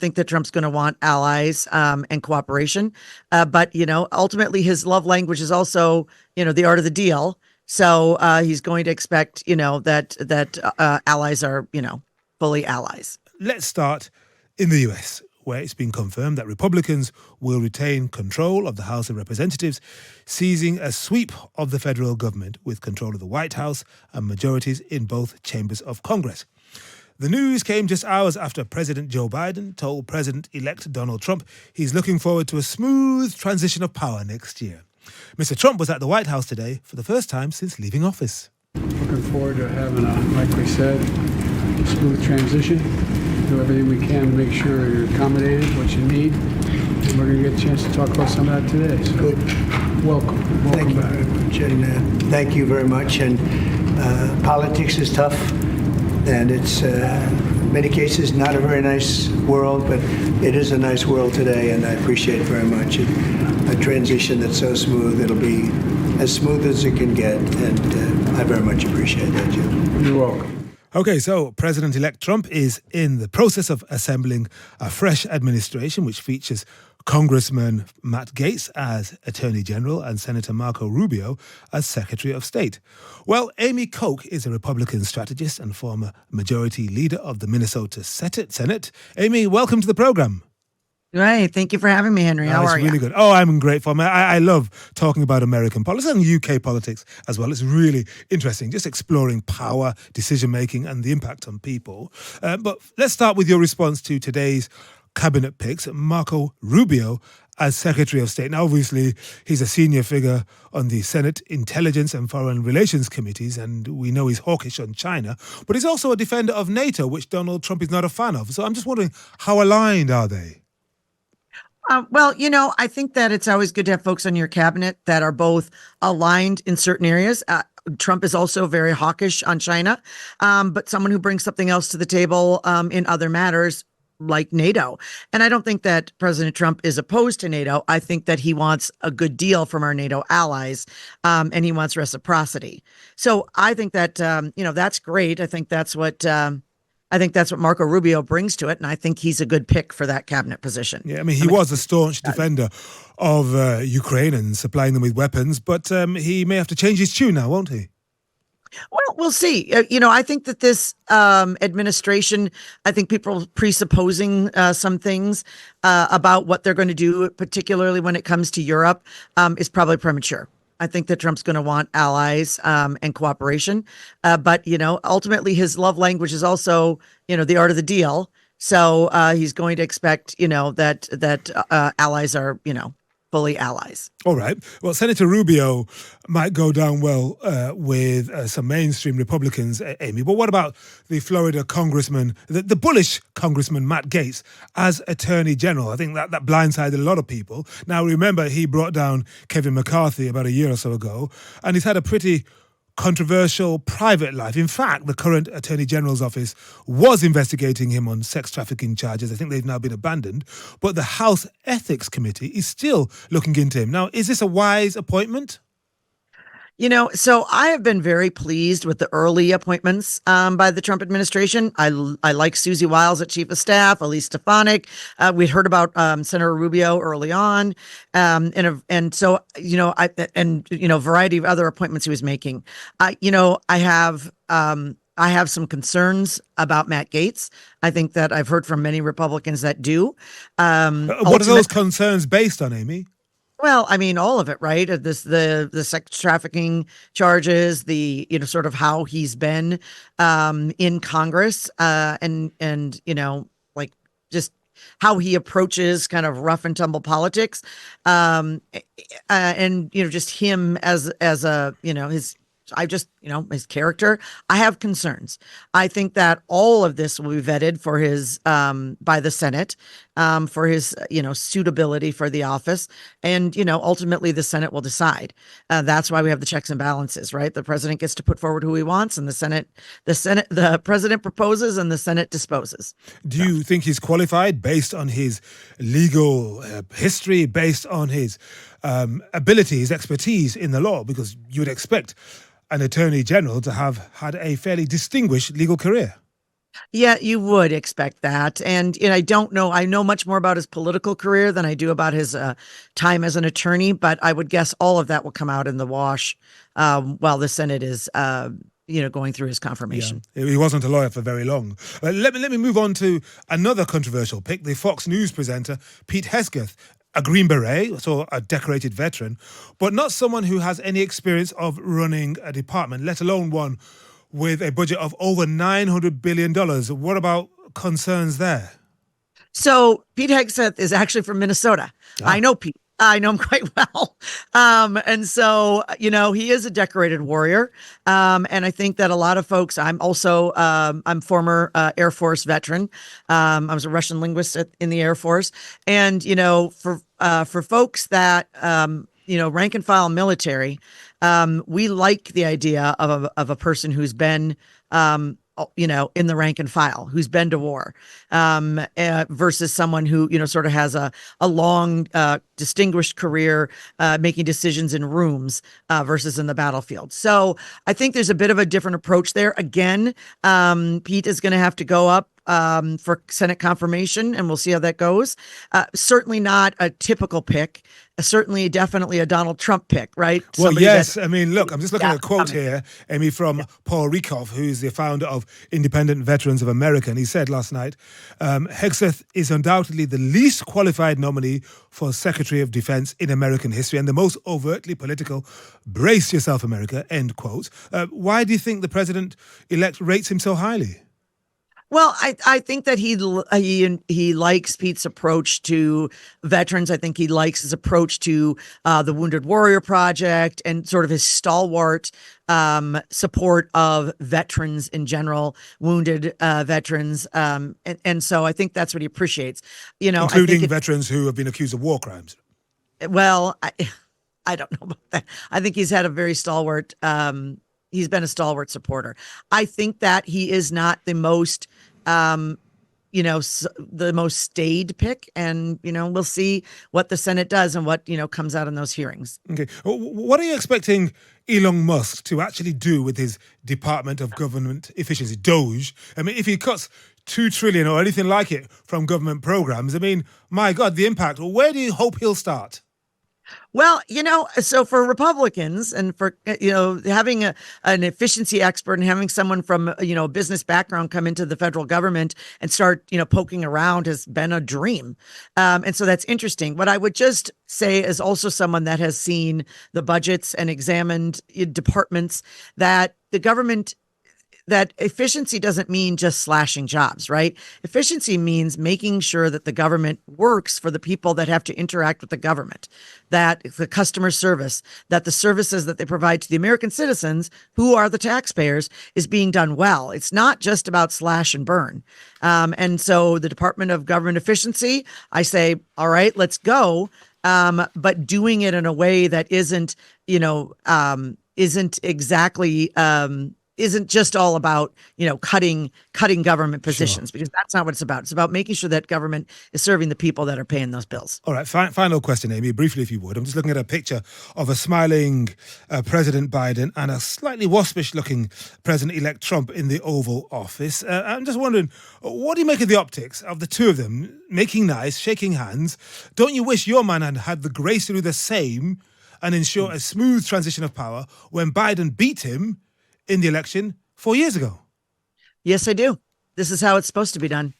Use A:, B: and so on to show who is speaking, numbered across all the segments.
A: think that Trump's going to want allies and cooperation. But, ultimately his love language is also, the art of the deal. So he's going to expect, that allies are, fully allies.
B: Let's start in the US, where it's been confirmed that Republicans will retain control of the House of Representatives, seizing a sweep of the federal government with control of the White House and majorities in both chambers of Congress. The news came just hours after President Joe Biden told President-elect Donald Trump he's looking forward to a smooth transition of power next year. Mr. Trump was at the White House today for the first time since leaving office.
C: Looking forward to having like we said, a smooth transition. Do everything we can to make sure you're accommodated, what you need. And we're going to get a chance to talk about some of that today. So,
D: good.
C: Welcome
D: Thank you
C: back.
D: very much. And thank you very much. And politics is tough. And it's, in many cases, not a very nice world, but it is a nice world today, and I appreciate it very much. A transition that's so smooth, it'll be as smooth as it can get, and I very much appreciate that, Jim.
C: You're welcome.
B: Okay, so President-elect Trump is in the process of assembling a fresh administration, which features Congressman Matt Gaetz as Attorney General and Senator Marco Rubio as Secretary of State. Well, Amy Koch is a Republican strategist and former majority leader of the Minnesota Senate. Amy, welcome to the program.
A: Right. Thank you for having me, Henry. How are you?
B: It's really good. Oh, I'm grateful. I love talking about American politics and UK politics as well. It's really interesting, just exploring power, decision-making and the impact on people. But let's start with your response to today's cabinet picks. Marco Rubio as Secretary of State. Now, obviously, he's a senior figure on the Senate Intelligence and Foreign Relations Committees, and we know he's hawkish on China. But he's also a defender of NATO, which Donald Trump is not a fan of. So I'm just wondering, how aligned are they?
A: Well, I think that it's always good to have folks on your cabinet that are both aligned in certain areas. Trump is also very hawkish on China, but someone who brings something else to the table in other matters like NATO. And I don't think that President Trump is opposed to NATO. I think that he wants a good deal from our NATO allies, and he wants reciprocity. So I think that, that's great. I think that's what Marco Rubio brings to it, and I think he's a good pick for that cabinet position.
B: Yeah, I mean, he was a staunch defender of Ukraine and supplying them with weapons, but he may have to change his tune now, won't he?
A: Well, we'll see. I think that this administration, I think people presupposing some things about what they're going to do, particularly when it comes to Europe, is probably premature. I think that Trump's going to want allies and cooperation. But, ultimately his love language is also, the art of the deal. So he's going to expect, that allies are, fully allies.
B: All right. Well, Senator Rubio might go down well with some mainstream Republicans, Amy. But what about the Florida congressman, the bullish Congressman Matt Gaetz as Attorney General? I think that blindsided a lot of people. Now, remember, he brought down Kevin McCarthy about a year or so ago, and he's had a pretty controversial private life. In fact, the current Attorney General's office was investigating him on sex trafficking charges. I think they've now been abandoned. But the House Ethics Committee is still looking into him. Now, is this a wise appointment?
A: So I have been very pleased with the early appointments by the Trump administration. I like Susie Wiles at Chief of Staff, Elise Stefanik. We'd heard about Senator Rubio early on, and so a variety of other appointments he was making. I have some concerns about Matt Gaetz. I think that I've heard from many Republicans that do.
B: What are those concerns based on, Amy?
A: Well, I mean, all of it, right? The sex trafficking charges, sort of how he's been in Congress, and just how he approaches kind of rough and tumble politics, and just him as a his character. I have concerns. I think that all of this will be vetted for his by the Senate, for his suitability for the office, and ultimately the Senate will decide. That's why we have the checks and balances, right? The president gets to put forward who he wants, and the president proposes, and the Senate disposes.
B: Do you think he's qualified based on his legal history, based on his ability, his expertise in the law? Because you would expect an attorney general to have had a fairly distinguished legal career.
A: Yeah, you would expect that. And I don't know. I know much more about his political career than I do about his time as an attorney, but I would guess all of that will come out in the wash while the Senate is, going through his
B: Yeah,
A: confirmation.
B: he wasn't a lawyer for very long. Let me move on to another controversial pick: the Fox News presenter Pete Hegseth, a Green Beret, so a decorated veteran, but not someone who has any experience of running a department, let alone one with a budget of over $900 billion. What about concerns there?
A: So Pete Hegseth is actually from Minnesota. I
B: Ah,
A: know Pete. I know him quite well. And so, he is a decorated warrior. And I think that a lot of folks, I'm former Air Force veteran. I was a Russian linguist in the Air Force. And, for folks that, rank and file military, we like the idea of a person who's been, in the rank and file, who's been to war, versus someone who, sort of has a long, distinguished career, making decisions in rooms, versus in the battlefield. So I think there's a bit of a different approach there. Again, Pete is going to have to go up for Senate confirmation, and we'll see how that goes. Certainly not a typical pick. Certainly, definitely a Donald Trump pick, right?
B: well,
A: Somebody that,
B: yes. I mean, look, I'm just looking
A: yeah,
B: at a quote
A: coming.
B: here, Amy, from Paul Rikoff, who's the founder of Independent Veterans of America. And he said last night, Hegseth is undoubtedly the least qualified nominee for Secretary of Defense in American history and the most overtly political. Brace yourself, America, end quote. Why do you think the president-elect rates him so highly?
A: Well, I think that he likes Pete's approach to veterans. I think he likes his approach to the Wounded Warrior Project and sort of his stalwart support of veterans in general, wounded veterans, and so I think that's what he appreciates. I think
B: Including veterans who have been accused of war crimes.
A: well, I don't know about that. I think he's had a very stalwart. He's been a stalwart supporter. I think that he is not the most, the most staid pick, and we'll see what the Senate does and what comes out in those hearings.
B: Okay. What are you expecting Elon Musk to actually do with his Department of Government Efficiency, Doge? I mean, if he cuts 2 trillion or anything like it from government programs, I mean, my God, the impact. Where do you hope he'll start?
A: Well, so for Republicans and for, having an efficiency expert and having someone from, a business background come into the federal government and start, poking around has been a dream. And so that's interesting. What I would just say is also someone that has seen the budgets and examined departments that the government that efficiency doesn't mean just slashing jobs, right? Efficiency means making sure that the government works for the people that have to interact with the government, that the customer service, that the services that they provide to the American citizens, who are the taxpayers, is being done well. It's not just about slash and burn. And so the Department of Government Efficiency, I say, all right, let's go. But doing it in a way that isn't exactly, isn't just all about cutting government
B: Sure.
A: positions, because that's not what it's about. It's about making sure that government is serving the people that are paying those bills.
B: All right, final question, Amy, briefly, if you would. I'm just looking at a picture of a smiling President Biden and a slightly waspish-looking President-elect Trump in the Oval Office. I'm just wondering, what do you make of the optics of the two of them making nice, shaking hands? Don't you wish your man had the grace to do the same and ensure a smooth transition of power when Biden beat him in the election 4 years ago?
A: Yes, I do. This is how it's supposed to be done,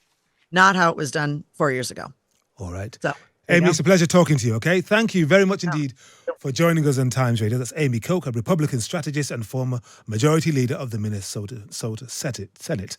A: not how it was done 4 years ago.
B: All right.
A: So there you
B: Amy,
A: go.
B: it's a pleasure talking to you, okay? Thank you very much indeed for joining us on Times Radio. That's Amy Koch, a Republican strategist and former majority leader of the Minnesota Senate.